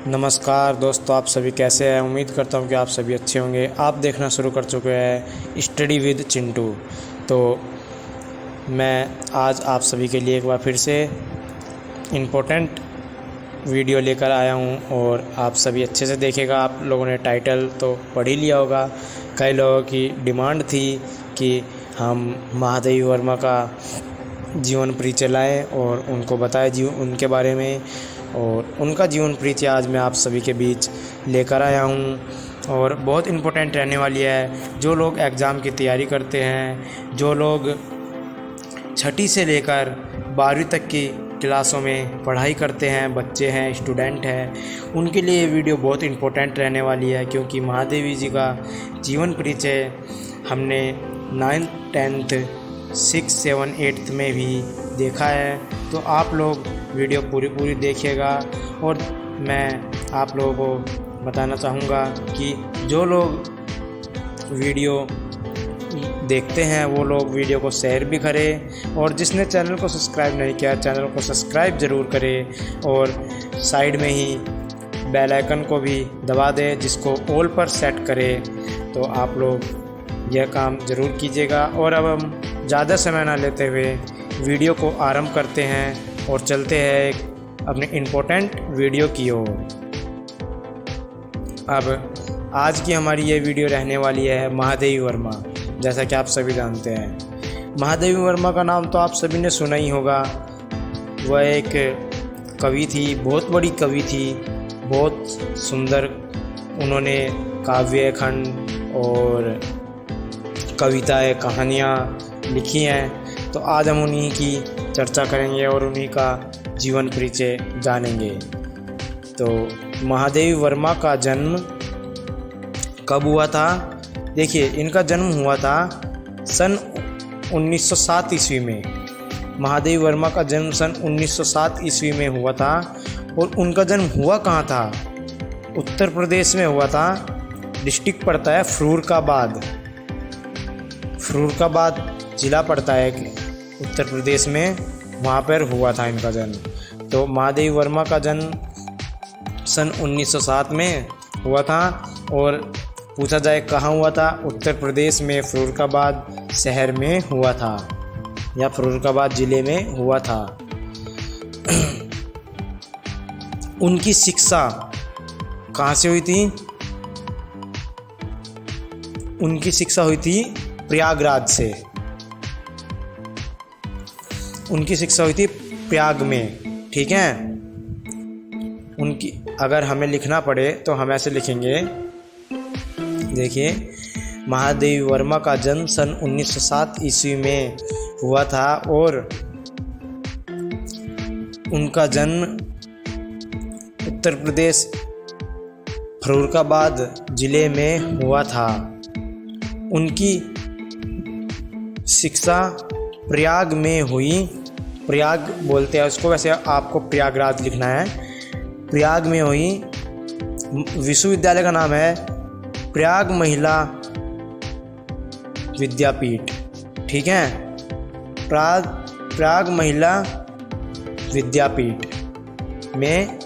नमस्कार दोस्तों, आप सभी कैसे हैं। उम्मीद करता हूं कि आप सभी अच्छे होंगे। आप देखना शुरू कर चुके हैं स्टडी विद चिंटू। तो मैं आज आप सभी के लिए एक बार फिर से इम्पोर्टेंट वीडियो लेकर आया हूं और आप सभी अच्छे से देखेगा। आप लोगों ने टाइटल तो पढ़ ही लिया होगा। कई लोगों की डिमांड थी कि हम महादेवी वर्मा का जीवन परिचय लाएँ और उनको बताएं उनके बारे में, और उनका जीवन परिचय आज मैं आप सभी के बीच लेकर आया हूं। और बहुत इम्पोर्टेंट रहने वाली है। जो लोग एग्ज़ाम की तैयारी करते हैं, जो लोग छठी से लेकर 12वीं तक की क्लासों में पढ़ाई करते हैं, बच्चे हैं, स्टूडेंट हैं, उनके लिए ये वीडियो बहुत इम्पोर्टेंट रहने वाली है। क्योंकि महादेवी जी का जीवन परिचय हमने 9th 10th 6th 7th 8th में भी देखा है। तो आप लोग वीडियो पूरी देखिएगा। और मैं आप लोगों को बताना चाहूँगा कि जो लोग वीडियो देखते हैं वो लोग वीडियो को शेयर भी करें, और जिसने चैनल को सब्सक्राइब नहीं किया चैनल को सब्सक्राइब ज़रूर करें, और साइड में ही बेल आइकन को भी दबा दें जिसको ऑल पर सेट करें। तो आप लोग यह काम ज़रूर कीजिएगा। और अब हम ज़्यादा समय ना लेते हुए वीडियो को आरंभ करते हैं और चलते हैं अपने इम्पोर्टेंट वीडियो की ओर। अब आज की हमारी ये वीडियो रहने वाली है महादेवी वर्मा। जैसा कि आप सभी जानते हैं, महादेवी वर्मा का नाम तो आप सभी ने सुना ही होगा। वह एक कवि थी, बहुत बड़ी कवि थी, बहुत सुंदर उन्होंने काव्य खंड और कविताएं, कहानियाँ लिखी हैं। तो आज हम उन्हीं की चर्चा करेंगे और उन्हीं का जीवन परिचय जानेंगे। तो महादेवी वर्मा का जन्म कब हुआ था? देखिए, इनका जन्म हुआ था सन 1907 ईस्वी में। महादेवी वर्मा का जन्म सन 1907 ईस्वी में हुआ था। और उनका जन्म हुआ कहाँ था? उत्तर प्रदेश में हुआ था। डिस्ट्रिक्ट पड़ता है फर्रुखाबाद। फर्रुखाबाद ज़िला पड़ता है उत्तर प्रदेश में, वहाँ पर हुआ था इनका जन्म। तो महादेवी वर्मा का जन्म सन 1907 में हुआ था। और पूछा जाए कहाँ हुआ था? उत्तर प्रदेश में फर्रुखाबाद शहर में हुआ था, या फर्रुखाबाद ज़िले में हुआ था। उनकी शिक्षा कहाँ से हुई थी? उनकी शिक्षा हुई थी प्रयागराज से। उनकी शिक्षा हुई थी प्रयाग में, ठीक है। उनकी अगर हमें लिखना पड़े तो हम ऐसे लिखेंगे। देखिए, महादेवी वर्मा का जन्म सन 1907 ईस्वी में हुआ था और उनका जन्म उत्तर प्रदेश फर्रुखाबाद ज़िले में हुआ था। उनकी शिक्षा प्रयाग में हुई। प्रयाग बोलते हैं उसको, वैसे आपको प्रयागराज लिखना है। प्रयाग में हुई। विश्वविद्यालय का नाम है प्रयाग महिला विद्यापीठ, ठीक है। प्रयाग महिला विद्यापीठ में।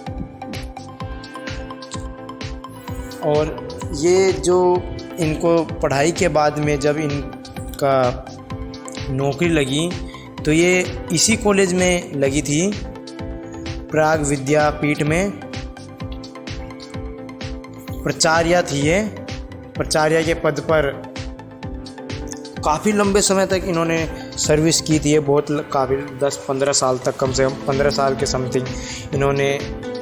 और ये जो इनको पढ़ाई के बाद में जब इनका नौकरी लगी तो ये इसी कॉलेज में लगी थी, प्रयाग विद्यापीठ में। प्राचार्य थी ये। प्राचार्य के पद पर काफ़ी लंबे समय तक इन्होंने सर्विस की थी। बहुत काफ़ी 10-15 साल तक, कम से कम 15 साल के समथिंग इन्होंने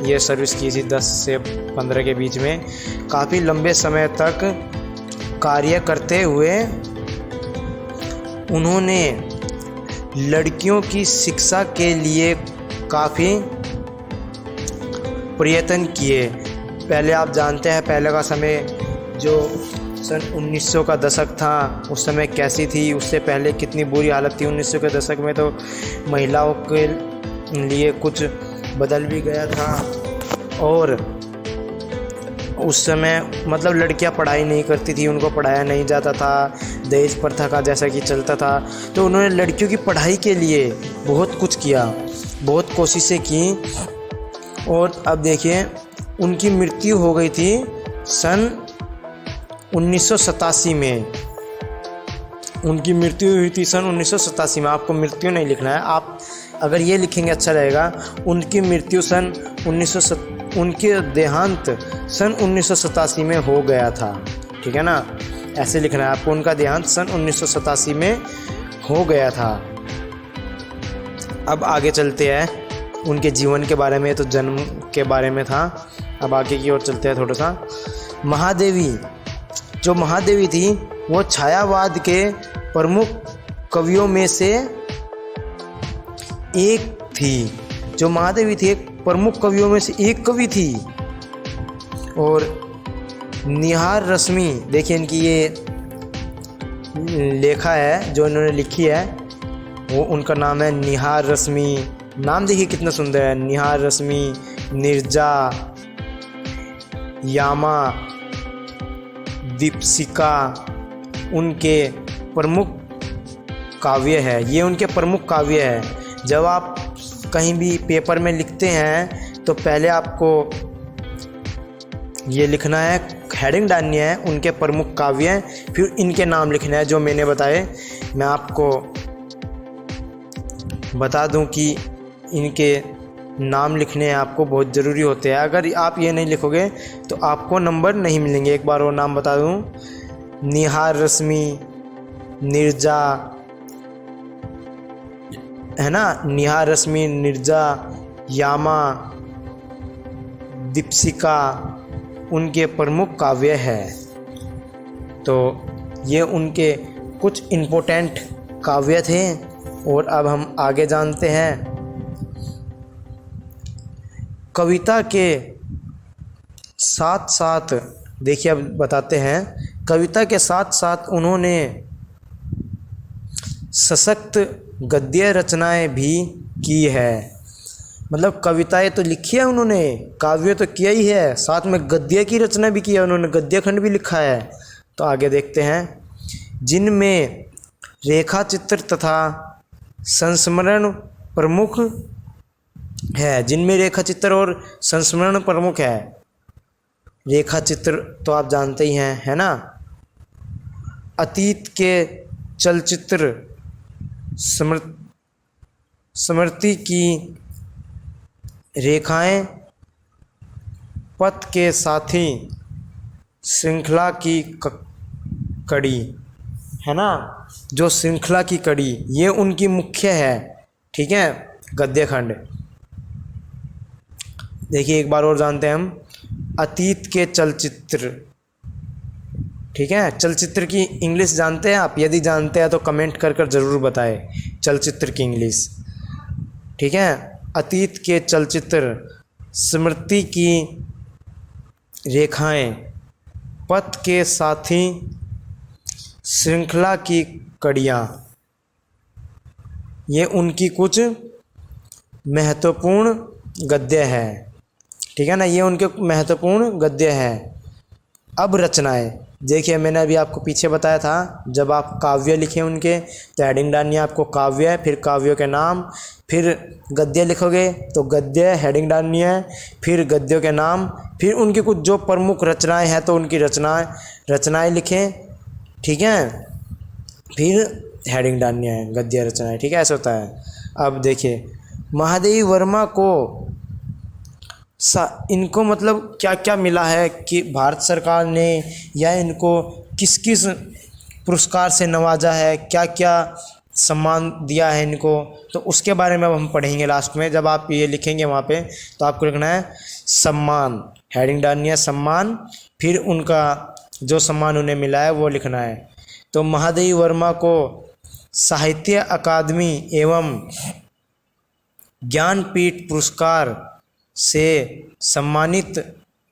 ये सर्विस की थी। 10 से 15 के बीच में काफ़ी लंबे समय तक कार्य करते हुए उन्होंने लड़कियों की शिक्षा के लिए काफ़ी प्रयत्न किए। पहले आप जानते हैं, पहले का समय जो सन 1900 का दशक था, उस समय कैसी थी, उससे पहले कितनी बुरी हालत थी। 1900 के दशक में तो महिलाओं के लिए कुछ बदल भी गया था। और उस समय मतलब लड़कियां पढ़ाई नहीं करती थी, उनको पढ़ाया नहीं जाता था, दहेज प्रथा का जैसा कि चलता था। तो उन्होंने लड़कियों की पढ़ाई के लिए बहुत कुछ किया, बहुत कोशिशें की। और अब देखिए उनकी मृत्यु हो गई थी सन 1987 में। उनकी मृत्यु हुई थी सन 1987 में। आपको मृत्यु नहीं लिखना है, आप अगर ये लिखेंगे अच्छा रहेगा। उनकी मृत्यु उनके देहांत सन 1987 में हो गया था। ठीक है ना, ऐसे लिखना है आपको। उनका देहांत सन 1987 में हो गया था। अब आगे चलते हैं उनके जीवन के बारे में। तो जन्म के बारे में था, अब आगे की ओर चलते हैं थोड़ा सा। महादेवी, जो महादेवी थी वो छायावाद के प्रमुख कवियों में से एक थी। जो महादेवी थी एक प्रमुख कवियों में से एक कवि थी। और निहार रश्मि, देखिए इनकी ये लेखा है जो इन्होंने लिखी है, वो उनका नाम है निहार रश्मि। नाम देखिए कितना सुंदर है, निहार रश्मि, नीरजा, यामा, दीपशिका उनके प्रमुख काव्य है। ये उनके प्रमुख काव्य है। जब आप कहीं भी पेपर में लिखते हैं तो पहले आपको ये लिखना है, हेडिंग डालनी है उनके प्रमुख काव्य हैं, फिर इनके नाम लिखना है जो मैंने बताए। मैं आपको बता दूं कि इनके नाम लिखने आपको बहुत ज़रूरी होते हैं। अगर आप ये नहीं लिखोगे तो आपको नंबर नहीं मिलेंगे। एक बार और नाम बता दूं, निहार रश्मि, नीरजा, है ना, निहार रश्मि, नीरजा, यामा, दीपशिका उनके प्रमुख काव्य है। तो ये उनके कुछ इम्पोर्टेंट काव्य थे। और अब हम आगे जानते हैं कविता के साथ साथ, देखिए अब बताते हैं, कविता के साथ साथ उन्होंने सशक्त गद्य रचनाएं भी की है। मतलब कविताएं तो लिखी है उन्होंने, काव्य तो किया ही है, साथ में गद्य की रचना भी की है उन्होंने, गद्य खंड भी लिखा है। तो आगे देखते हैं, जिनमें रेखा चित्र तथा संस्मरण प्रमुख है। जिनमें रेखा चित्र और संस्मरण प्रमुख है। रेखा चित्र तो आप जानते ही हैं, है ना, अतीत के चलचित्र, स्मृति की रेखाएं, पथ के साथी, श्रृंखला की कड़ी, है ना, जो श्रृंखला की कड़ी, ये उनकी मुख्य है। ठीक है, गद्य खंड। देखिए एक बार और जानते हैं हम, अतीत के चलचित्र। ठीक है, चलचित्र की इंग्लिश जानते हैं आप? यदि जानते हैं तो कमेंट कर कर ज़रूर बताएं चलचित्र की इंग्लिश। ठीक है, अतीत के चलचित्र, स्मृति की रेखाएं, पथ के साथी, श्रृंखला की कड़ियाँ, ये उनकी कुछ महत्वपूर्ण गद्य है। ठीक है ना, ये उनके महत्वपूर्ण गद्य हैं। अब रचनाएं, देखिए मैंने अभी आपको पीछे बताया था, जब आप काव्य लिखें उनके तो हेडिंग डालनी है आपको काव्य, फिर काव्यों के नाम, फिर गद्य लिखोगे तो गद्य हेडिंग डालनी है, फिर गद्यों के नाम, फिर उनकी कुछ जो प्रमुख रचनाएं हैं तो उनकी रचनाएं लिखें। ठीक है, फिर हेडिंग डालनी है गद्य रचनाएं। ठीक है, ऐसा होता है। अब देखिए महादेवी वर्मा को इनको मतलब क्या क्या मिला है कि भारत सरकार ने, या इनको किस किस पुरस्कार से नवाजा है, क्या क्या सम्मान दिया है इनको, तो उसके बारे में अब हम पढ़ेंगे लास्ट में। जब आप ये लिखेंगे वहाँ पे तो आपको लिखना है सम्मान, हेडिंग डालनी है सम्मान, फिर उनका जो सम्मान उन्हें मिला है वो लिखना है। तो महादेवी वर्मा को साहित्य अकादमी एवं ज्ञानपीठ पुरस्कार से सम्मानित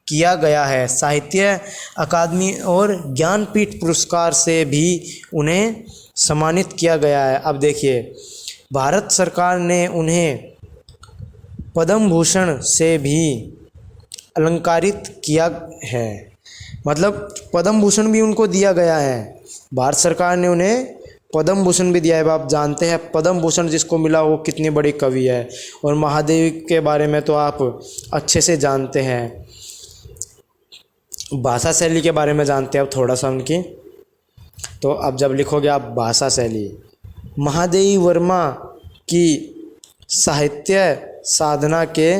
किया गया है। साहित्य अकादमी और ज्ञानपीठ पुरस्कार से भी उन्हें सम्मानित किया गया है। अब देखिए भारत सरकार ने उन्हें पद्म भूषण से भी अलंकारित किया है। मतलब पद्म भूषण भी उनको दिया गया है, भारत सरकार ने उन्हें पद्म भूषण भी दिया है। आप जानते हैं पद्म भूषण जिसको मिला वो कितनी बड़ी कवि है। और महादेवी के बारे में तो आप अच्छे से जानते हैं। भाषा शैली के बारे में जानते हैं अब थोड़ा सा उनकी। तो अब जब लिखोगे आप भाषा शैली, महादेवी वर्मा की साहित्य साधना के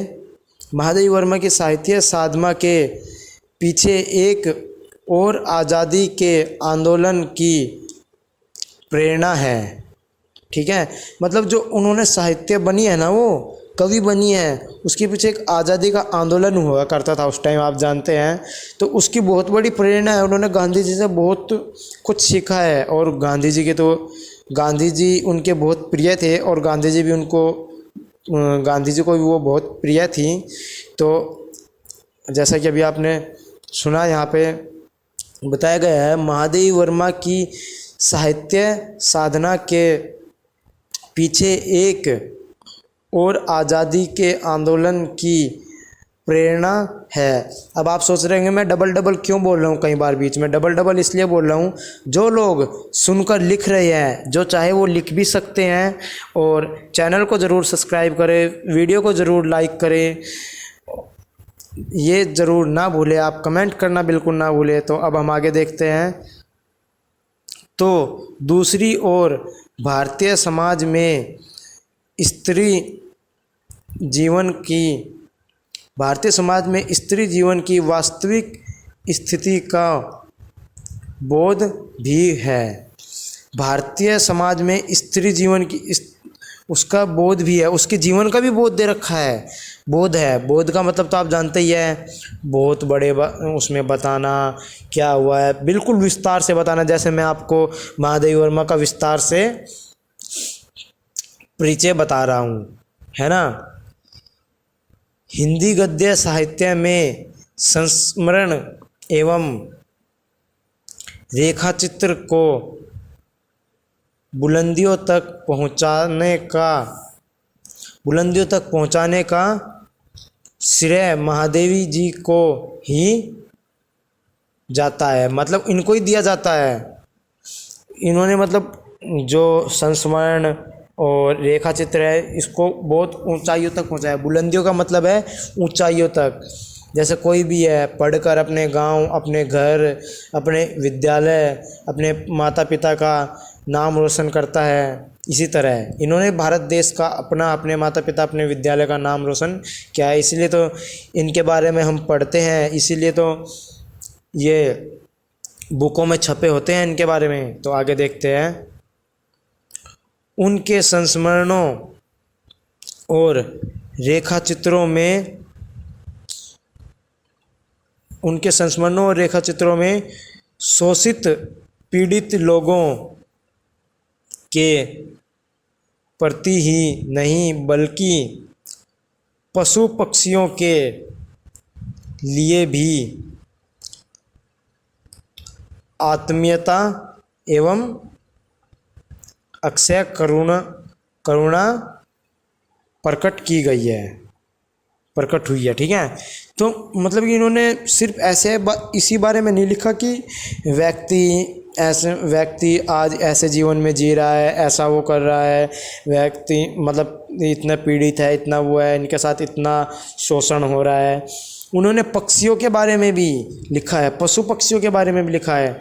महादेवी वर्मा की साहित्य साधना के पीछे एक और आज़ादी के आंदोलन की प्रेरणा है। ठीक है, मतलब जो उन्होंने साहित्य बनी है ना, वो कवि बनी है, उसके पीछे एक आज़ादी का आंदोलन हुआ करता था उस टाइम, आप जानते हैं। तो उसकी बहुत बड़ी प्रेरणा है। उन्होंने गांधी जी से बहुत कुछ सीखा है, और गांधी जी उनके बहुत प्रिय थे, और गांधी जी को भी वो बहुत प्रिय थी। तो जैसा कि अभी आपने सुना, यहाँ पे बताया गया है, महादेवी वर्मा की साहित्य साधना के पीछे एक और आज़ादी के आंदोलन की प्रेरणा है। अब आप सोच रहे होंगे मैं डबल क्यों बोल रहा हूँ कई बार बीच में। डबल इसलिए बोल रहा हूँ, जो लोग सुनकर लिख रहे हैं, जो चाहे वो लिख भी सकते हैं। और चैनल को ज़रूर सब्सक्राइब करें, वीडियो को ज़रूर लाइक करें, ये ज़रूर ना भूलें, आप कमेंट करना बिल्कुल ना भूलें। तो अब हम आगे देखते हैं। तो दूसरी ओर भारतीय समाज में स्त्री जीवन की वास्तविक स्थिति का बोध भी है। भारतीय समाज में स्त्री जीवन की उसका बोध भी है, उसके जीवन का भी बोध दे रखा है। बोध का मतलब तो आप जानते ही है, बहुत बड़े उसमें बताना क्या हुआ है, बिल्कुल विस्तार से बताना। जैसे मैं आपको महादेवी वर्मा का विस्तार से परिचय बता रहा हूँ, है ना। हिंदी गद्य साहित्य में संस्मरण एवं रेखाचित्र को बुलंदियों तक पहुंचाने का श्रेय महादेवी जी को ही जाता है, मतलब इनको ही दिया जाता है। इन्होंने मतलब जो संस्मरण और रेखा चित्र है, इसको बहुत ऊंचाइयों तक पहुंचाया। बुलंदियों का मतलब है ऊंचाइयों तक। जैसे कोई भी है पढ़कर अपने गांव, अपने घर, अपने विद्यालय, अपने माता पिता का नाम रोशन करता है, इसी तरह इन्होंने भारत देश का अपने माता पिता, अपने विद्यालय का नाम रोशन किया है। इसीलिए तो इनके बारे में हम पढ़ते हैं, इसीलिए तो ये बुकों में छपे होते हैं इनके बारे में। तो आगे देखते हैं। उनके संस्मरणों और रेखाचित्रों में शोषित पीड़ित लोगों के प्रति ही नहीं, बल्कि पशु पक्षियों के लिए भी आत्मीयता एवं अक्षय करुणा प्रकट हुई है। ठीक है, तो मतलब कि इन्होंने सिर्फ ऐसे इसी बारे में नहीं लिखा कि व्यक्ति आज ऐसे जीवन में जी रहा है, ऐसा वो कर रहा है, व्यक्ति मतलब इतना पीड़ित है, इतना वो है, इनके साथ इतना शोषण हो रहा है। उन्होंने पक्षियों के बारे में भी लिखा है, पशु पक्षियों के बारे में भी लिखा है,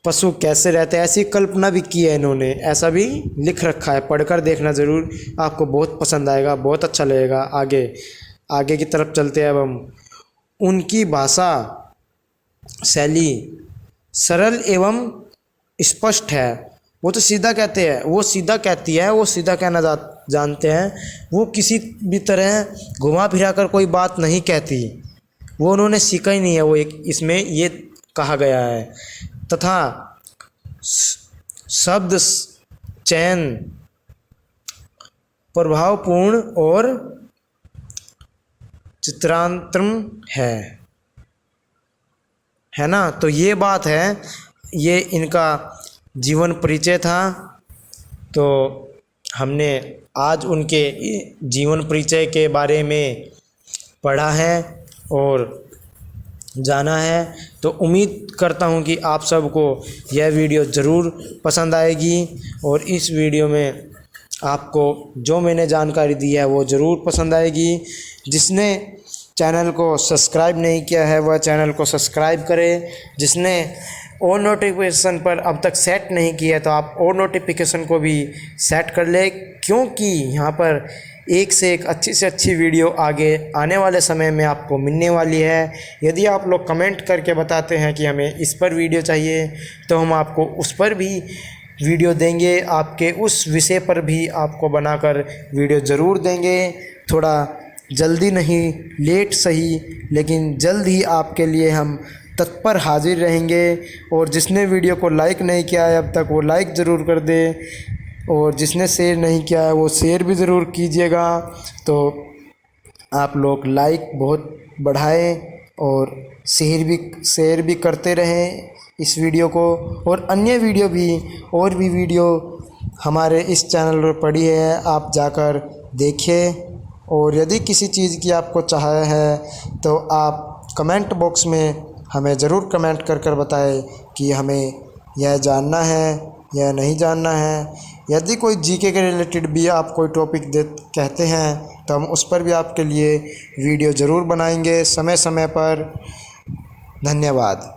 पशु कैसे रहते हैं, ऐसी कल्पना भी की है इन्होंने, ऐसा भी लिख रखा है। पढ़कर देखना ज़रूर, आपको बहुत पसंद आएगा, बहुत अच्छा लगेगा। आगे की तरफ चलते हैं अब हम। उनकी भाषा शैली सरल एवं स्पष्ट है। वो तो सीधा कहते हैं, वो सीधा कहती है, वो सीधा कहना जानते हैं। वो किसी भी तरह घुमा फिरा कर कोई बात नहीं कहती, वो उन्होंने सीखा ही नहीं है। वो एक इसमें ये कहा गया है। तथा शब्द चयन प्रभावपूर्ण और चित्रांतरण है ना। तो ये बात है, ये इनका जीवन परिचय था। तो हमने आज उनके जीवन परिचय के बारे में पढ़ा है और जाना है। तो उम्मीद करता हूँ कि आप सबको यह वीडियो ज़रूर पसंद आएगी, और इस वीडियो में आपको जो मैंने जानकारी दी है वो ज़रूर पसंद आएगी। जिसने चैनल को सब्सक्राइब नहीं किया है वह चैनल को सब्सक्राइब करें। जिसने और नोटिफिकेशन पर अब तक सेट नहीं किया तो आप और नोटिफिकेशन को भी सेट कर ले, क्योंकि यहाँ पर एक से एक अच्छी से अच्छी वीडियो आगे आने वाले समय में आपको मिलने वाली है। यदि आप लोग कमेंट करके बताते हैं कि हमें इस पर वीडियो चाहिए तो हम आपको उस पर भी वीडियो देंगे, आपके उस विषय पर भी आपको बनाकर वीडियो ज़रूर देंगे। थोड़ा जल्दी नहीं, लेट सही, लेकिन जल्द ही आपके लिए हम तत्पर हाजिर रहेंगे। और जिसने वीडियो को लाइक नहीं किया है अब तक वो लाइक ज़रूर कर दे, और जिसने शेयर नहीं किया है वो शेयर भी ज़रूर कीजिएगा। तो आप लोग लाइक बहुत बढ़ाएं और शेयर भी करते रहें इस वीडियो को। और अन्य वीडियो भी और भी वीडियो हमारे इस चैनल पर पड़ी है, आप जाकर देखिए। और यदि किसी चीज़ की आपको चाह है तो आप कमेंट बॉक्स में हमें ज़रूर कमेंट कर बताएं कि हमें यह जानना है या नहीं जानना है। यदि कोई जीके के रिलेटेड भी आप कोई टॉपिक कहते हैं तो हम उस पर भी आपके लिए वीडियो ज़रूर बनाएंगे समय समय पर। धन्यवाद।